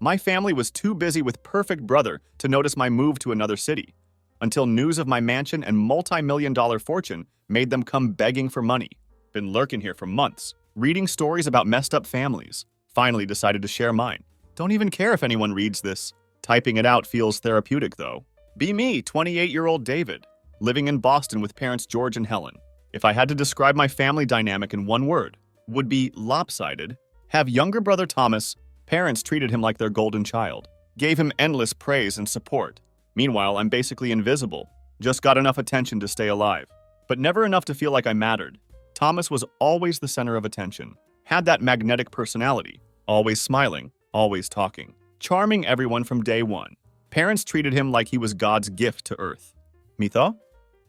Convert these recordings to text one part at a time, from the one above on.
My family was too busy with perfect brother to notice my move to another city, until news of my mansion and multi-million-dollar fortune made them come begging for money. Been lurking here for months, reading stories about messed up families. Finally decided to share mine. Don't even care if anyone reads this. Typing it out feels therapeutic, though. Be me, 28-year-old David, living in Boston with parents George and Helen. If I had to describe my family dynamic in one word, would be lopsided. Have younger brother Thomas, parents treated him like their golden child, gave him endless praise and support. Meanwhile, I'm basically invisible, just got enough attention to stay alive, but never enough to feel like I mattered. Thomas was always the center of attention, had that magnetic personality, always smiling, always talking, charming everyone from day one. Parents treated him like he was God's gift to earth. Mitha?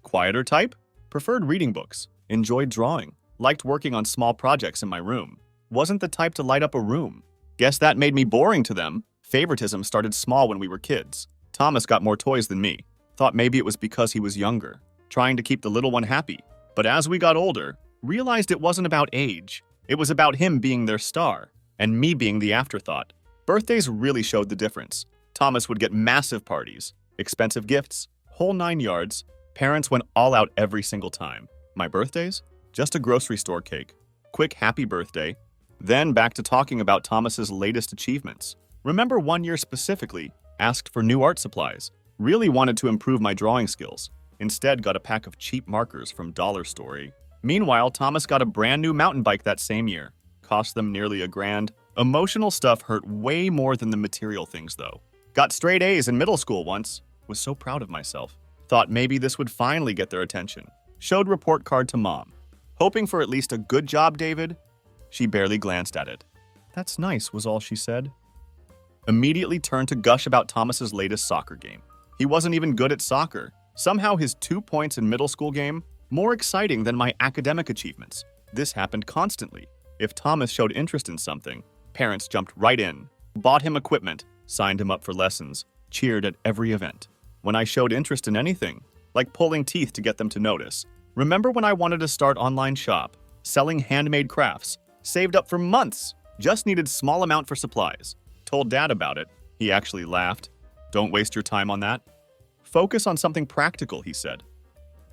Quieter type? Preferred reading books, enjoyed drawing, liked working on small projects in my room. Wasn't the type to light up a room. Guess that made me boring to them. Favoritism started small when we were kids. Thomas got more toys than me. Thought maybe it was because he was younger, trying to keep the little one happy. But as we got older, realized it wasn't about age. It was about him being their star, and me being the afterthought. Birthdays really showed the difference. Thomas would get massive parties, expensive gifts, whole 9 yards. Parents went all out every single time. My birthdays? Just a grocery store cake. Quick happy birthday. Then back to talking about Thomas's latest achievements. Remember one year specifically, asked for new art supplies. Really wanted to improve my drawing skills. Instead got a pack of cheap markers from Dollar Store. Meanwhile, Thomas got a brand new mountain bike that same year. Cost them nearly $1,000. Emotional stuff hurt way more than the material things though. Got straight A's in middle school once. Was so proud of myself. Thought maybe this would finally get their attention. Showed report card to mom. Hoping for at least a good job, David. She barely glanced at it. That's nice, was all she said. Immediately turned to gush about Thomas's latest soccer game. He wasn't even good at soccer. Somehow his 2 points in middle school game, more exciting than my academic achievements. This happened constantly. If Thomas showed interest in something, parents jumped right in, bought him equipment, signed him up for lessons, cheered at every event. When I showed interest in anything, like pulling teeth to get them to notice. Remember when I wanted to start online shop, selling handmade crafts, saved up for months, just needed small amount for supplies. Told Dad about it. He actually laughed. Don't waste your time on that. Focus on something practical, he said.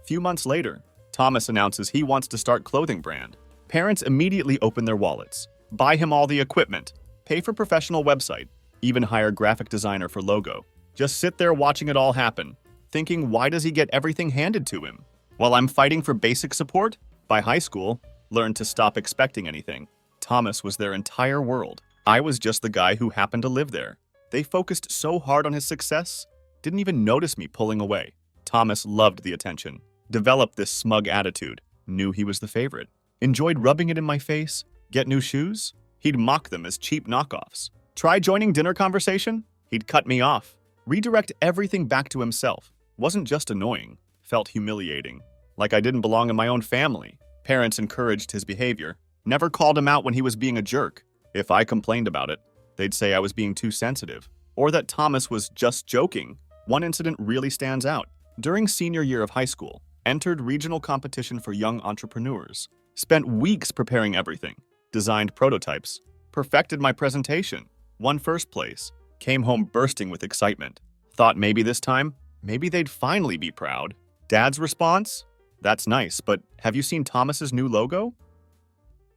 Few months later, Thomas announces he wants to start clothing brand. Parents immediately open their wallets, buy him all the equipment, pay for professional website, even hire graphic designer for logo. Just sit there watching it all happen, thinking why does he get everything handed to him? While I'm fighting for basic support? By high school, learned to stop expecting anything. Thomas was their entire world. I was just the guy who happened to live there. They focused so hard on his success, didn't even notice me pulling away. Thomas loved the attention, developed this smug attitude, knew he was the favorite, enjoyed rubbing it in my face. Get new shoes? He'd mock them as cheap knockoffs. Try joining dinner conversation? He'd cut me off. Redirect everything back to himself. Wasn't just annoying, felt humiliating. Like I didn't belong in my own family. Parents encouraged his behavior, never called him out when he was being a jerk. If I complained about it, they'd say I was being too sensitive, or that Thomas was just joking. One incident really stands out. During senior year of high school, entered regional competition for young entrepreneurs. Spent weeks preparing everything, designed prototypes, perfected my presentation, won first place, came home bursting with excitement. Thought maybe this time, maybe they'd finally be proud. Dad's response? That's nice, but have you seen Thomas's new logo?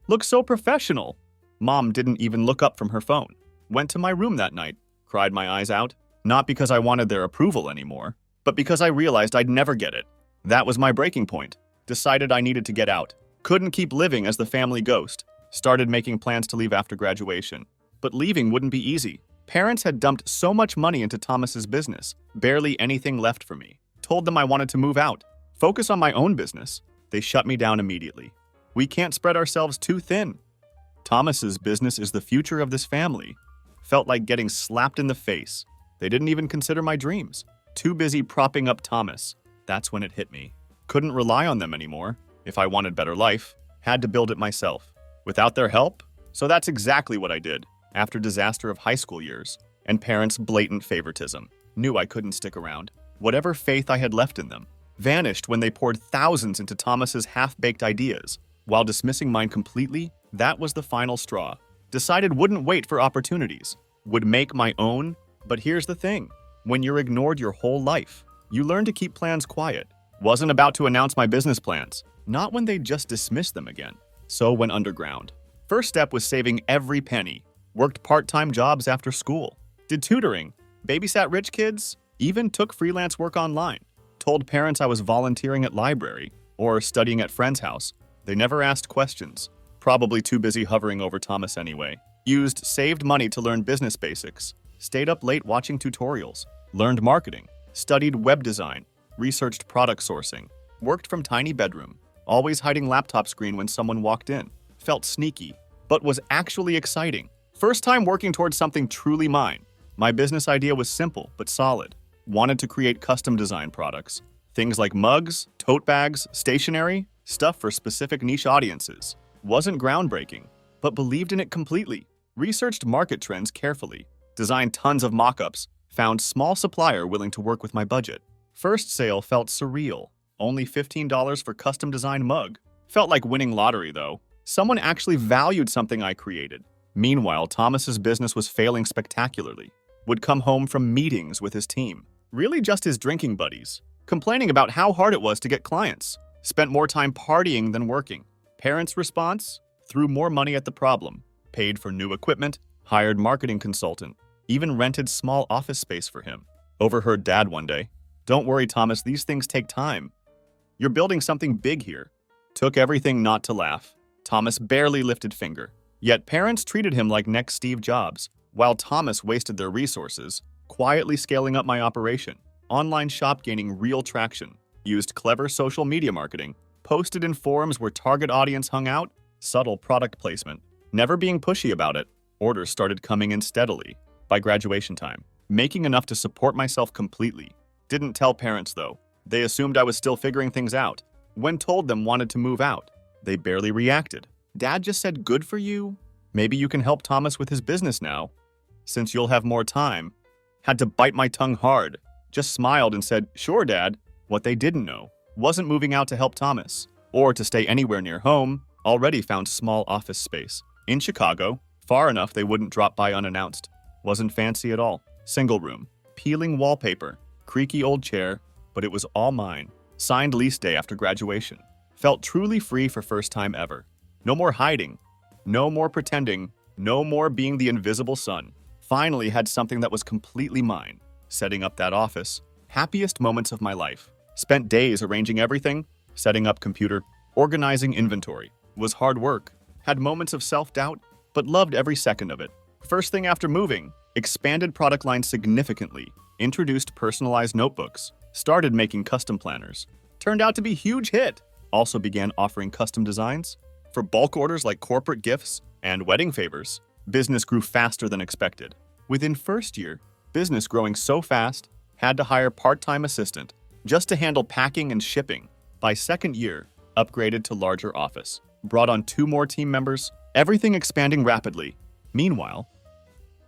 Looks so professional. Mom didn't even look up from her phone. Went to my room that night, cried my eyes out. Not because I wanted their approval anymore, but because I realized I'd never get it. That was my breaking point. Decided I needed to get out. Couldn't keep living as the family ghost. Started making plans to leave after graduation. But leaving wouldn't be easy. Parents had dumped so much money into Thomas's business, barely anything left for me. Told them I wanted to move out, focus on my own business. They shut me down immediately. We can't spread ourselves too thin. Thomas's business is the future of this family. Felt like getting slapped in the face. They didn't even consider my dreams. Too busy propping up Thomas. That's when it hit me. Couldn't rely on them anymore. If I wanted better life, had to build it myself. Without their help? So that's exactly what I did. After disaster of high school years, and parents' blatant favoritism. Knew I couldn't stick around. Whatever faith I had left in them, vanished when they poured thousands into Thomas's half-baked ideas. While dismissing mine completely, that was the final straw. Decided wouldn't wait for opportunities. would make my own. But here's the thing. When you're ignored your whole life, you learn to keep plans quiet. Wasn't about to announce my business plans. Not when they just dismiss them again. So went underground. First step was saving every penny. Worked part-time jobs after school. Did tutoring. Babysat rich kids. Even took freelance work online. Told parents I was volunteering at library or studying at friend's house. They never asked questions. Probably too busy hovering over Thomas anyway. Used saved money to learn business basics. Stayed up late watching tutorials. Learned marketing. Studied web design. Researched product sourcing. Worked from tiny bedroom. Always hiding laptop screen when someone walked in. Felt sneaky, but was actually exciting. First time working towards something truly mine. My business idea was simple but solid. Wanted to create custom design products. Things like mugs, tote bags, stationery, stuff for specific niche audiences. Wasn't groundbreaking, but believed in it completely. Researched market trends carefully. Designed tons of mock-ups. Found small supplier willing to work with my budget. First sale felt surreal. Only $15 for custom design mug. Felt like winning lottery though. Someone actually valued something I created. Meanwhile, Thomas's business was failing spectacularly. Would come home from meetings with his team. Really just his drinking buddies. Complaining about how hard it was to get clients. Spent more time partying than working. Parents' response? Threw more money at the problem. Paid for new equipment. Hired marketing consultant. Even rented small office space for him. Overheard Dad one day. Don't worry, Thomas, these things take time. You're building something big here. Took everything not to laugh. Thomas barely lifted finger. Yet parents treated him like next Steve Jobs, while Thomas wasted their resources, quietly scaling up my operation. Online shop gaining real traction. Used clever social media marketing. Posted in forums where target audience hung out. Subtle product placement. Never being pushy about it. Orders started coming in steadily. By graduation time. Making enough to support myself completely. Didn't tell parents though. They assumed I was still figuring things out. When told them wanted to move out, they barely reacted. Dad just said, good for you. Maybe you can help Thomas with his business now, since you'll have more time. Had to bite my tongue hard. Just smiled and said, sure, Dad. What they didn't know wasn't moving out to help Thomas, or to stay anywhere near home. Already found small office space. In Chicago, far enough they wouldn't drop by unannounced. Wasn't fancy at all. Single room. Peeling wallpaper. Creaky old chair. But it was all mine. Signed lease day after graduation. Felt truly free for first time ever. No more hiding. No more pretending. No more being the invisible son. Finally had something that was completely mine. Setting up that office. Happiest moments of my life. Spent days arranging everything. Setting up computer. Organizing inventory. Was hard work. Had moments of self-doubt, but loved every second of it. First thing after moving. Expanded product line significantly. Introduced personalized notebooks. Started making custom planners. Turned out to be a huge hit. Also began offering custom designs. For bulk orders like corporate gifts and wedding favors, business grew faster than expected. Within first year, business growing so fast, had to hire part-time assistant just to handle packing and shipping. By second year, upgraded to larger office. Brought on 2 more team members, everything expanding rapidly. Meanwhile,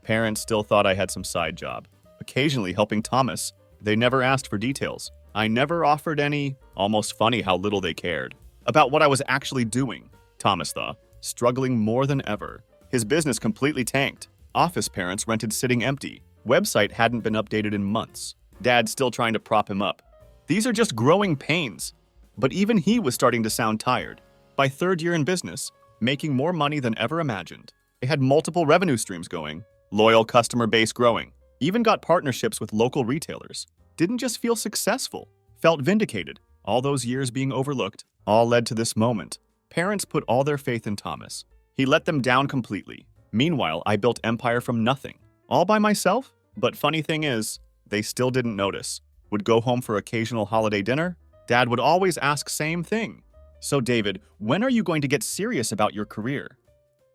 parents still thought I had some side job. Occasionally helping Thomas. They never asked for details. I never offered any. Almost funny how little they cared about what I was actually doing. Thomas thought, struggling more than ever. His business completely tanked. Office parents rented sitting empty. Website hadn't been updated in months. Dad still trying to prop him up. These are just growing pains. But even he was starting to sound tired. By third year in business, making more money than ever imagined. They had multiple revenue streams going. Loyal customer base growing. Even got partnerships with local retailers. Didn't just feel successful. Felt vindicated. All those years being overlooked, all led to this moment. Parents put all their faith in Thomas. He let them down completely. Meanwhile, I built empire from nothing. All by myself? But funny thing is, they still didn't notice. Would go home for occasional holiday dinner. Dad would always ask same thing. So David, when are you going to get serious about your career?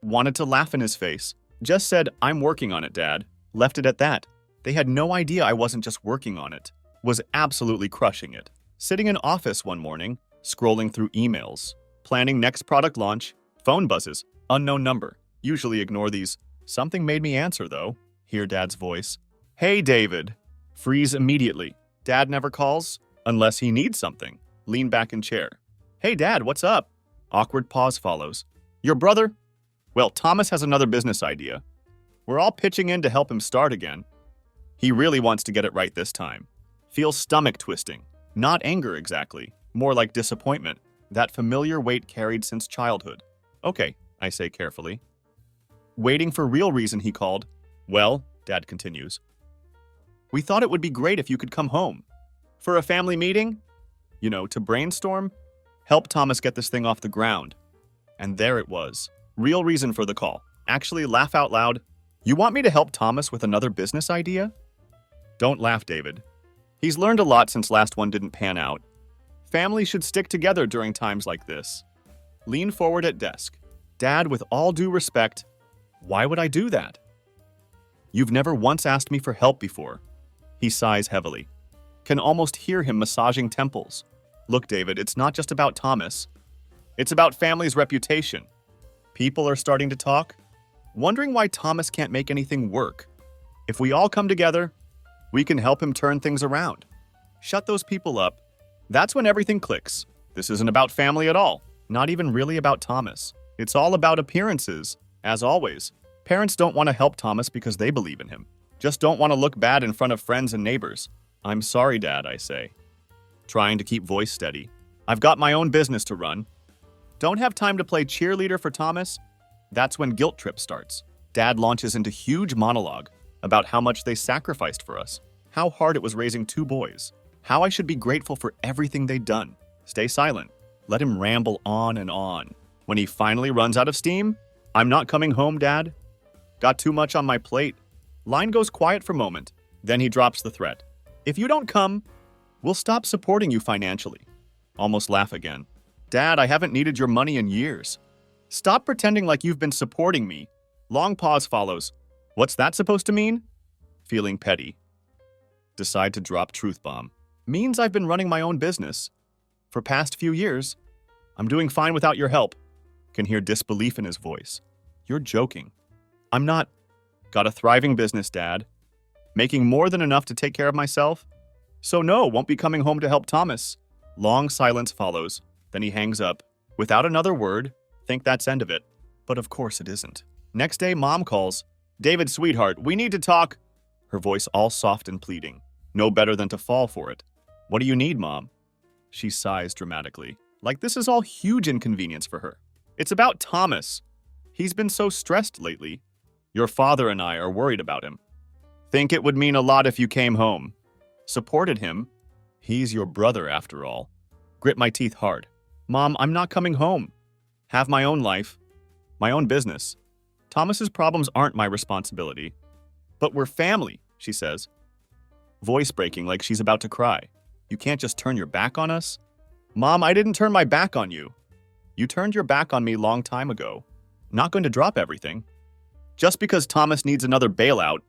Wanted to laugh in his face. Just said, I'm working on it, Dad. Left it at that. They had no idea I wasn't just working on it. Was absolutely crushing it. Sitting in office one morning, scrolling through emails. Planning next product launch. Phone buzzes. Unknown number. Usually ignore these. Something made me answer though. Hear Dad's voice. Hey, David. Freeze immediately. Dad never calls unless he needs something. Lean back in chair. Hey, Dad, what's up? Awkward pause follows. Your brother? Well, Thomas has another business idea. We're all pitching in to help him start again. He really wants to get it right this time. Feels stomach twisting. Not anger exactly, more like disappointment. That familiar weight carried since childhood. Okay, I say carefully. Waiting for real reason, he called. Well, Dad continues. We thought it would be great if you could come home. For a family meeting? You know, to brainstorm? Help Thomas get this thing off the ground. And there it was. Real reason for the call. Actually, laugh out loud. You want me to help Thomas with another business idea? Don't laugh, David. He's learned a lot since last one didn't pan out. Families should stick together during times like this. Lean forward at desk. Dad, with all due respect, why would I do that? You've never once asked me for help before. He sighs heavily. Can almost hear him massaging temples. Look, David, it's not just about Thomas. It's about family's reputation. People are starting to talk, wondering why Thomas can't make anything work. If we all come together, we can help him turn things around. Shut those people up. That's when everything clicks. This isn't about family at all. Not even really about Thomas. It's all about appearances, as always. Parents don't want to help Thomas because they believe in him. Just don't want to look bad in front of friends and neighbors. I'm sorry, Dad, I say. Trying to keep voice steady. I've got my own business to run. Don't have time to play cheerleader for Thomas? That's when guilt trip starts. Dad launches into huge monologue about how much they sacrificed for us, how hard it was raising two boys, how I should be grateful for everything they'd done. Stay silent. Let him ramble on and on. When he finally runs out of steam, I'm not coming home, Dad. Got too much on my plate. Line goes quiet for a moment. Then he drops the threat. If you don't come, we'll stop supporting you financially. Almost laugh again. Dad, I haven't needed your money in years. Stop pretending like you've been supporting me. Long pause follows. What's that supposed to mean? Feeling petty. Decide to drop truth bomb. Means I've been running my own business. For past few years, I'm doing fine without your help. Can hear disbelief in his voice. You're joking. I'm not. Got a thriving business, Dad. Making more than enough to take care of myself. So no, won't be coming home to help Thomas. Long silence follows. Then he hangs up. Without another word, think that's end of it. But of course it isn't. Next day, Mom calls. David, sweetheart, we need to talk. Her voice all soft and pleading. No better than to fall for it. What do you need, Mom? She sighs dramatically. Like this is all huge inconvenience for her. It's about Thomas. He's been so stressed lately. Your father and I are worried about him. Think it would mean a lot if you came home. Supported him. He's your brother after all. Grit my teeth hard. Mom, I'm not coming home. Have my own life. My own business. Thomas's problems aren't my responsibility. But we're family, she says. Voice breaking like she's about to cry. You can't just turn your back on us? Mom, I didn't turn my back on you. You turned your back on me long time ago. Not going to drop everything. Just because Thomas needs another bailout,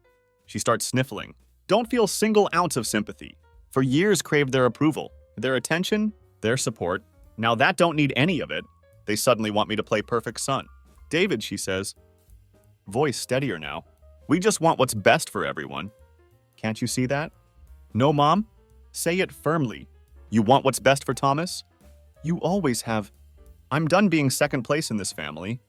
she starts sniffling. Don't feel single ounce of sympathy. For years craved their approval, their attention, their support. Now that don't need any of it. They suddenly want me to play perfect son. David, she says. Voice steadier now. We just want what's best for everyone. Can't you see that? No, Mom? Say it firmly. You want what's best for Thomas? You always have. I'm done being second place in this family.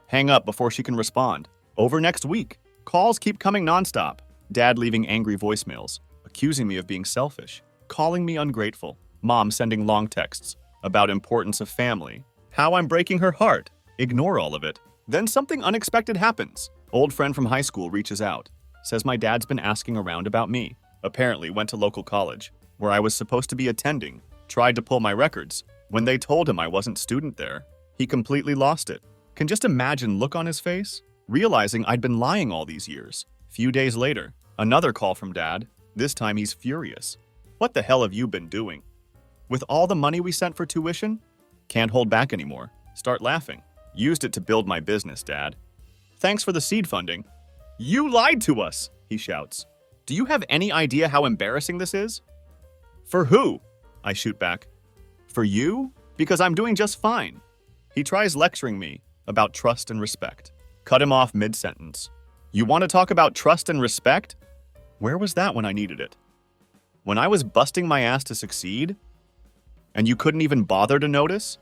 Hang up before she can respond. Over next week. Calls keep coming nonstop. Dad leaving angry voicemails, accusing me of being selfish, calling me ungrateful. Mom sending long texts about importance of family, how I'm breaking her heart. Ignore all of it. Then something unexpected happens. Old friend from high school reaches out, says my dad's been asking around about me. Apparently went to local college, where I was supposed to be attending, tried to pull my records. When they told him I wasn't student there, he completely lost it. Can just imagine look on his face, realizing I'd been lying all these years. Few days later, another call from Dad. This time he's furious. What the hell have you been doing? With all the money we sent for tuition? Can't hold back anymore. Start laughing. Used it to build my business, Dad. Thanks for the seed funding. You lied to us, he shouts. Do you have any idea how embarrassing this is? For who? I shoot back. For you? Because I'm doing just fine. He tries lecturing me about trust and respect. Cut him off mid-sentence. You want to talk about trust and respect? Where was that when I needed it? When I was busting my ass to succeed? And you couldn't even bother to notice?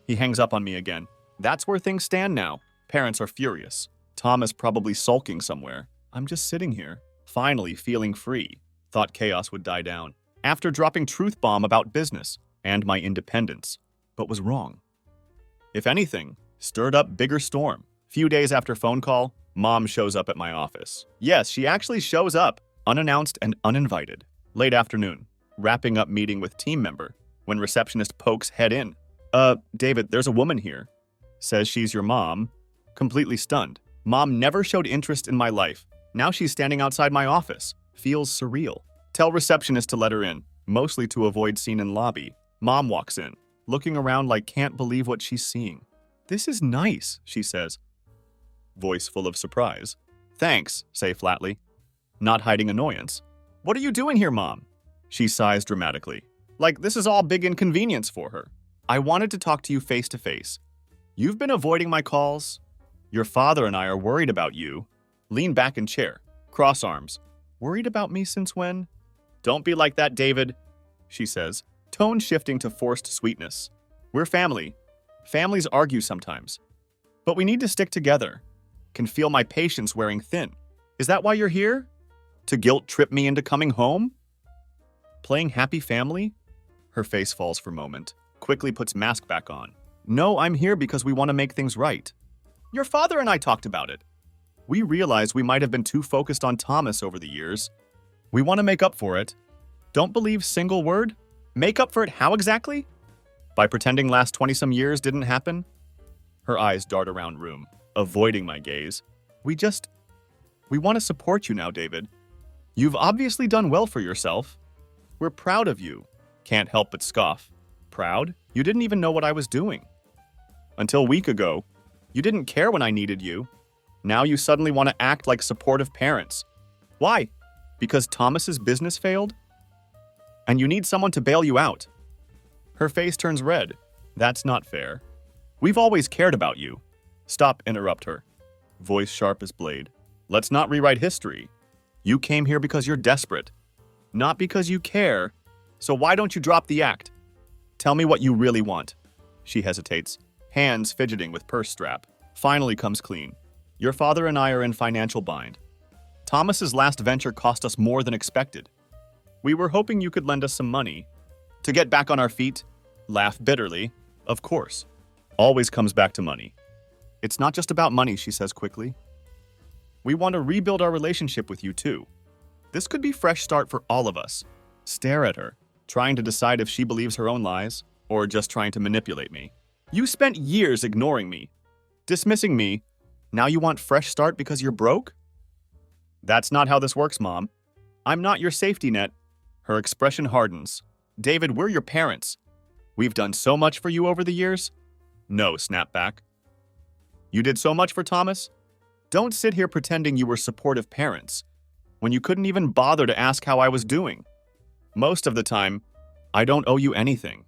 He hangs up on me again. That's where things stand now. Parents are furious. Tom is probably sulking somewhere. I'm just sitting here, finally feeling free. Thought chaos would die down. After dropping truth bomb about business and my independence, but was wrong. If anything, stirred up bigger storm. Few days after phone call, Mom shows up at my office. Yes, she actually shows up, unannounced and uninvited. Late afternoon, wrapping up meeting with team member, when receptionist pokes head in. David, there's a woman here. Says she's your mom. Completely stunned. Mom never showed interest in my life. Now she's standing outside my office. Feels surreal. Tell receptionist to let her in, mostly to avoid scene in lobby. Mom walks in, looking around like can't believe what she's seeing. This is nice, she says. Voice full of surprise. Thanks, say flatly. Not hiding annoyance. What are you doing here, Mom? She sighs dramatically. Like this is all big inconvenience for her. I wanted to talk to you face to face. You've been avoiding my calls. Your father and I are worried about you. Lean back in chair. Cross arms. Worried about me since when? Don't be like that, David, she says, tone shifting to forced sweetness. We're family. Families argue sometimes. But we need to stick together. Can feel my patience wearing thin. Is that why you're here? To guilt trip me into coming home? Playing happy family? Her face falls for a moment, quickly puts mask back on. No, I'm here because we want to make things right. Your father and I talked about it. We realized we might have been too focused on Thomas over the years. We want to make up for it. Don't believe single word? Make up for it how exactly? By pretending last 20-some years didn't happen? Her eyes dart around room, avoiding my gaze. We want to support you now, David. You've obviously done well for yourself. We're proud of you. Can't help but scoff. Proud? You didn't even know what I was doing. Until a week ago, you didn't care when I needed you. Now you suddenly want to act like supportive parents. Why? Because Thomas's business failed? And you need someone to bail you out. Her face turns red. That's not fair. We've always cared about you. Stop, interrupt her. Voice sharp as blade. Let's not rewrite history. You came here because you're desperate. Not because you care. So why don't you drop the act? Tell me what you really want. She hesitates, hands fidgeting with purse strap. Finally comes clean. Your father and I are in financial bind. Thomas's last venture cost us more than expected. We were hoping you could lend us some money. To get back on our feet, laugh bitterly, of course. Always comes back to money. It's not just about money, she says quickly. We want to rebuild our relationship with you too. This could be a fresh start for all of us. Stare at her, trying to decide if she believes her own lies or just trying to manipulate me. You spent years ignoring me, dismissing me. Now you want fresh start because you're broke? That's not how this works, Mom. I'm not your safety net. Her expression hardens. David, we're your parents. We've done so much for you over the years. No, snap back. You did so much for Thomas? Don't sit here pretending you were supportive parents when you couldn't even bother to ask how I was doing. Most of the time, I don't owe you anything.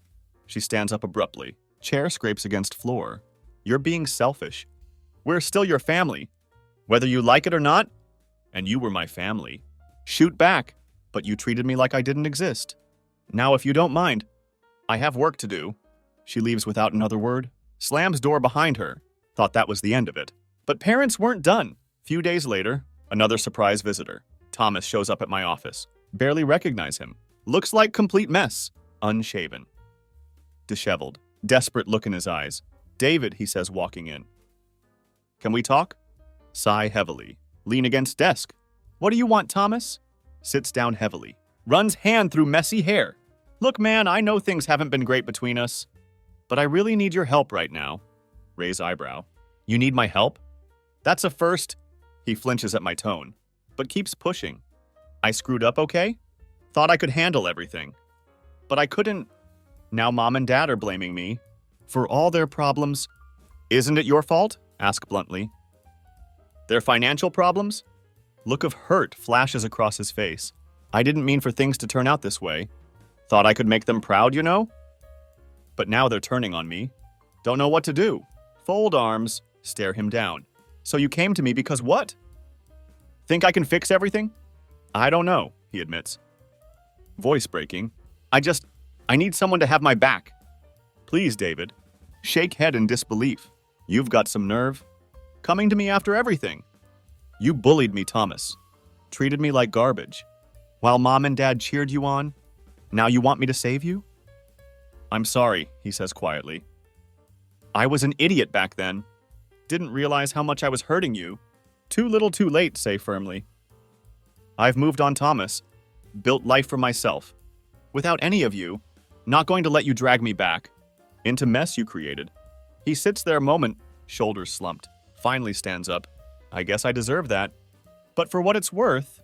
She stands up abruptly. Chair scrapes against floor. You're being selfish. We're still your family, whether you like it or not, and you were my family. Shoot back, but you treated me like I didn't exist. Now, if you don't mind, I have work to do. She leaves without another word, slams door behind her. Thought that was the end of it. But parents weren't done. Few days later, another surprise visitor. Thomas shows up at my office. Barely recognize him. Looks like complete mess. Unshaven. Disheveled. Desperate look in his eyes. David, he says, walking in. Can we talk? Sigh heavily. Lean against desk. What do you want, Thomas? Sits down heavily. Runs hand through messy hair. Look, man, I know things haven't been great between us, but I really need your help right now. Raise eyebrow. You need my help? That's a first. He flinches at my tone, but keeps pushing. I screwed up, okay? Thought I could handle everything. But I couldn't. Now Mom and Dad are blaming me for all their problems. Isn't it your fault? Ask bluntly. Their financial problems? Look of hurt flashes across his face. I didn't mean for things to turn out this way. Thought I could make them proud, you know? But now they're turning on me. Don't know what to do. Fold arms, stare him down. So you came to me because what? Think I can fix everything? I don't know, he admits. Voice breaking. I need someone to have my back. Please, David. Shake head in disbelief. You've got some nerve. Coming to me after everything. You bullied me, Thomas. Treated me like garbage. While Mom and Dad cheered you on, now you want me to save you? I'm sorry, he says quietly. I was an idiot back then. Didn't realize how much I was hurting you. Too little too late, say firmly. I've moved on, Thomas. Built life for myself. Without any of you, not going to let you drag me back into mess you created. He sits there a moment, shoulders slumped, finally stands up. I guess I deserve that. But for what it's worth,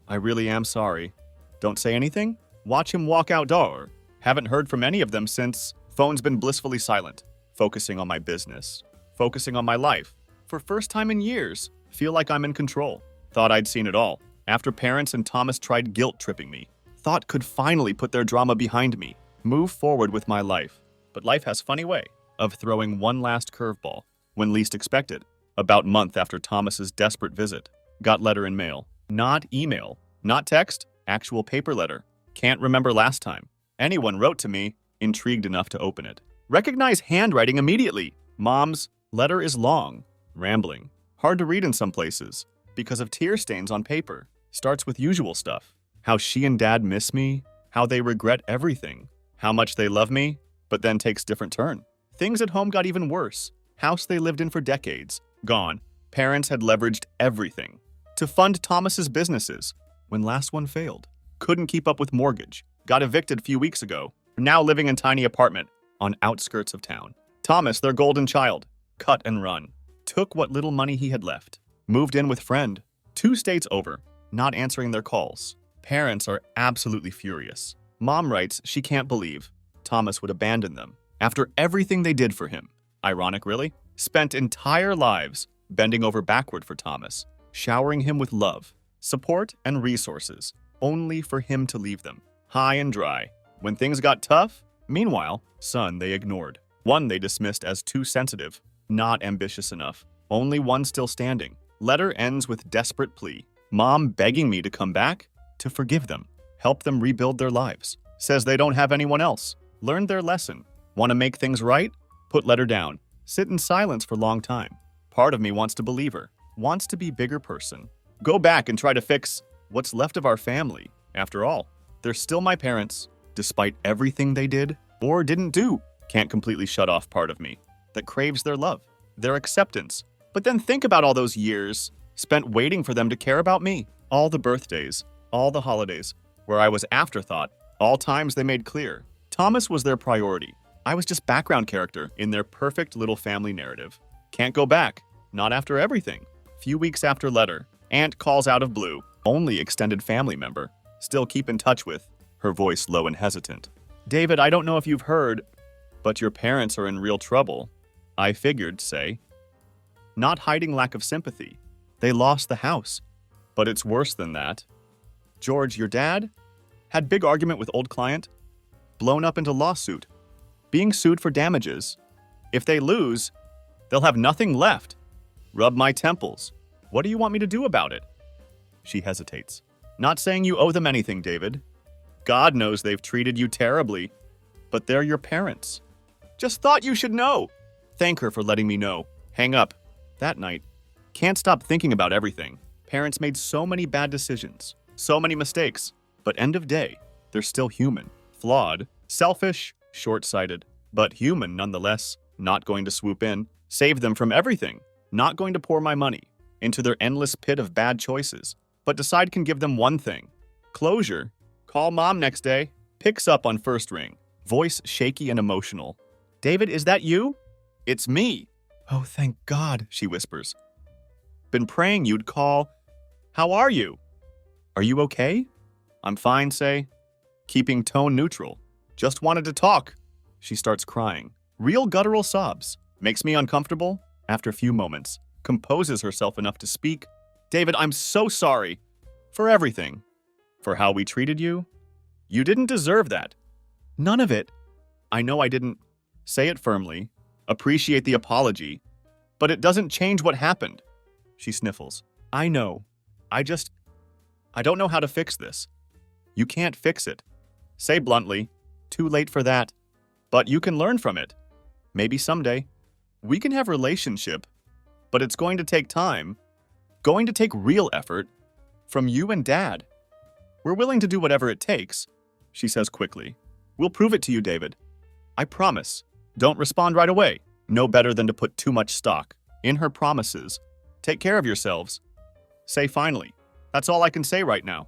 I really am sorry. Don't say anything? Watch him walk out door. Haven't heard from any of them since. Phone's been blissfully silent. Focusing on my business. Focusing on my life. For first time in years, feel like I'm in control. Thought I'd seen it all. After parents and Thomas tried guilt-tripping me. Thought could finally put their drama behind me. Move forward with my life. But life has funny way of throwing one last curveball when least expected. About month after Thomas's desperate visit. Got letter in mail. Not email. Not text. Actual paper letter. Can't remember last time. Anyone wrote to me, intrigued enough to open it. Recognize handwriting immediately. Mom's letter is long, rambling, hard to read in some places because of tear stains on paper. Starts with usual stuff. How she and Dad miss me, how they regret everything, how much they love me, but then takes different turn. Things at home got even worse. House they lived in for decades, gone. Parents had leveraged everything to fund Thomas's businesses when last one failed. Couldn't keep up with mortgage. Got evicted a few weeks ago. Now living in tiny apartment on outskirts of town. Thomas, their golden child, cut and run. Took what little money he had left. Moved in with friend. 2 states over. Not answering their calls. Parents are absolutely furious. Mom writes she can't believe Thomas would abandon them after everything they did for him. Ironic, really? Spent entire lives bending over backward for Thomas, showering him with love, support, and resources, only for him to leave them high and dry. When things got tough, meanwhile, son they ignored. One they dismissed as too sensitive, not ambitious enough. Only one still standing. Letter ends with desperate plea. Mom begging me to come back, to forgive them, help them rebuild their lives. Says they don't have anyone else. Learned their lesson. Want to make things right? Put letter down. Sit in silence for long time. Part of me wants to believe her. Wants to be bigger person. Go back and try to fix what's left of our family. After all, they're still my parents, despite everything they did or didn't do. Can't completely shut off part of me that craves their love, their acceptance. But then think about all those years spent waiting for them to care about me. All the birthdays, all the holidays, where I was afterthought, all times they made clear. Thomas was their priority. I was just background character in their perfect little family narrative. Can't go back, not after everything. Few weeks after letter, aunt calls out of blue, only extended family member. Still keep in touch with, her voice low and hesitant. David, I don't know if you've heard, but your parents are in real trouble. I figured, say. Not hiding lack of sympathy. They lost the house. But it's worse than that. George, your dad? Had big argument with old client. Blown up into lawsuit. Being sued for damages. If they lose, they'll have nothing left. Rub my temples. What do you want me to do about it? She hesitates. Not saying you owe them anything, David. God knows they've treated you terribly. But they're your parents. Just thought you should know. Thank her for letting me know. Hang up. That night. Can't stop thinking about everything. Parents made so many bad decisions. So many mistakes. But end of day, they're still human. Flawed. Selfish. Short-sighted. But human nonetheless. Not going to swoop in. Save them from everything. Not going to pour my money into their endless pit of bad choices. But decide can give them one thing. Closure. Call mom next day. Picks up on first ring. Voice shaky and emotional. David, is that you? It's me. Oh, thank God, she whispers. Been praying you'd call. How are you? Are you okay? I'm fine, say. Keeping tone neutral. Just wanted to talk. She starts crying. Real guttural sobs. Makes me uncomfortable. After a few moments, composes herself enough to speak. David, I'm so sorry. For everything. For how we treated you. You didn't deserve that. None of it. I know I didn't. Say it firmly. Appreciate the apology. But it doesn't change what happened. She sniffles. I know. I don't know how to fix this. You can't fix it. Say bluntly. Too late for that. But you can learn from it. Maybe someday. We can have relationship. But it's going to take time. going to take real effort from you and Dad. We're willing to do whatever it takes, she says quickly. We'll prove it to you, David. I promise. Don't respond right away. No better than to put too much stock in her promises. Take care of yourselves. Say finally. That's all I can say right now.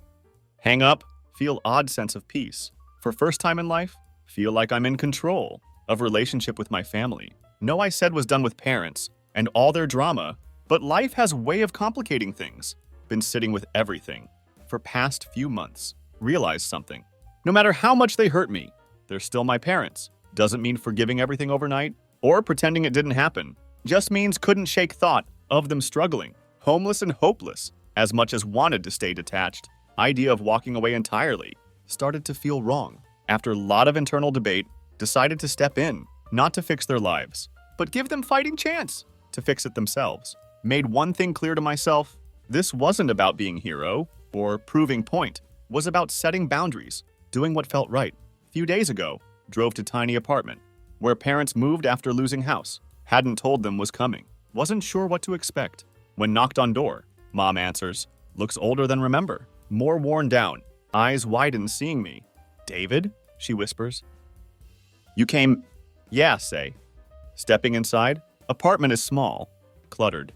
Hang up, feel odd sense of peace. For first time in life, feel like I'm in control of relationship with my family. No, I said was done with parents and all their drama, but life has a way of complicating things. Been sitting with everything for past few months. Realized something. No matter how much they hurt me, they're still my parents. Doesn't mean forgiving everything overnight or pretending it didn't happen. Just means couldn't shake thought of them struggling, homeless and hopeless, as much as wanted to stay detached. Idea of walking away entirely started to feel wrong. After a lot of internal debate, decided to step in, not to fix their lives, but give them fighting chance to fix it themselves. Made one thing clear to myself. This wasn't about being hero or proving point. Was about setting boundaries, doing what felt right. Few days ago, drove to tiny apartment where parents moved after losing house. Hadn't told them was coming. Wasn't sure what to expect. When knocked on door, mom answers. Looks older than remember. More worn down. Eyes widen seeing me. David? She whispers. You came... Yeah, say. Stepping inside, apartment is small, cluttered.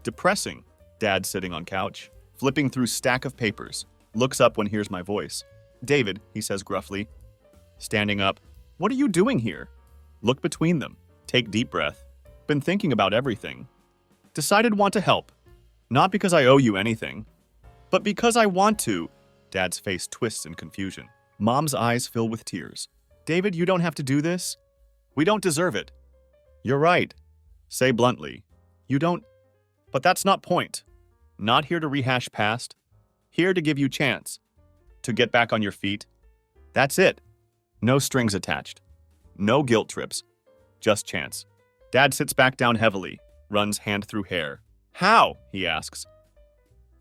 Depressing. Dad sitting on couch, flipping through stack of papers. Looks up when hears my voice. David, he says gruffly. Standing up. What are you doing here? Look between them. Take deep breath. Been thinking about everything. Decided want to help. Not because I owe you anything, but because I want to. Dad's face twists in confusion. Mom's eyes fill with tears. David, you don't have to do this. We don't deserve it. You're right. Say bluntly. You don't... But that's not point. Not here to rehash past. Here to give you chance. To get back on your feet. That's it. No strings attached. No guilt trips. Just chance. Dad sits back down heavily, runs hand through hair. How? He asks.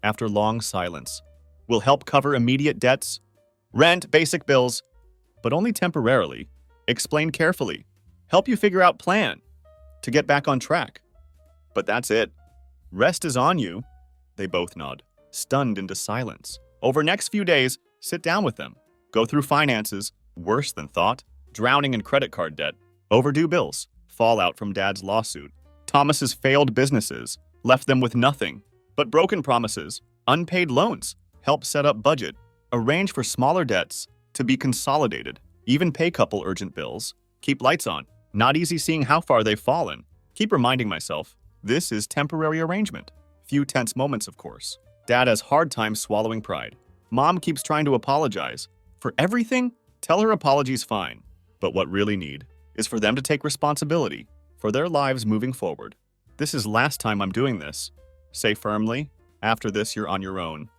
After long silence. Will help cover immediate debts. Rent, basic bills. But only temporarily. Explain carefully. Help you figure out plan. To get back on track. But that's it. Rest is on you. They both nod, stunned into silence. Over next few days, sit down with them. Go through finances, worse than thought. Drowning in credit card debt. Overdue bills. Fallout from Dad's lawsuit. Thomas's failed businesses. Left them with nothing. But broken promises. Unpaid loans. Help set up budget. Arrange for smaller debts to be consolidated. Even pay couple urgent bills. Keep lights on. Not easy seeing how far they've fallen. Keep reminding myself, this is temporary arrangement. Few tense moments, of course. Dad has hard time swallowing pride. Mom keeps trying to apologize. For everything, tell her apology's fine. But what really need is for them to take responsibility for their lives moving forward. This is last time I'm doing this. Say firmly, after this you're on your own.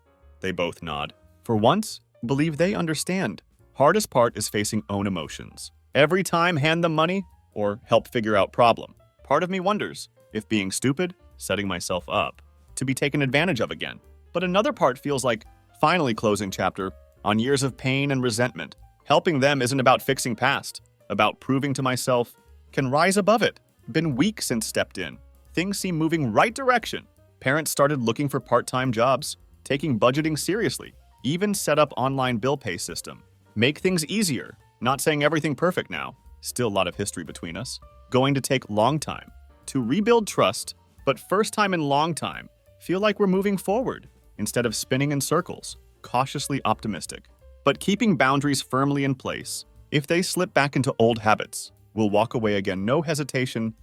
They both nod. For once, believe they understand. Hardest part is facing own emotions. Every time hand them money or help figure out problem. Part of me wonders if being stupid, setting myself up to be taken advantage of again. But another part feels like finally closing chapter on years of pain and resentment. Helping them isn't about fixing past, about proving to myself can rise above it. Been weeks since stepped in. Things seem moving right direction. Parents started looking for part-time jobs, taking budgeting seriously, even set up online bill pay system. Make things easier. Not saying everything perfect now. Still a lot of history between us. Going to take long time to rebuild trust, but first time in long time, feel like we're moving forward instead of spinning in circles. Cautiously optimistic, but keeping boundaries firmly in place. If they slip back into old habits, we'll walk away again, no hesitation,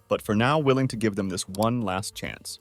but for now willing to give them this one last chance.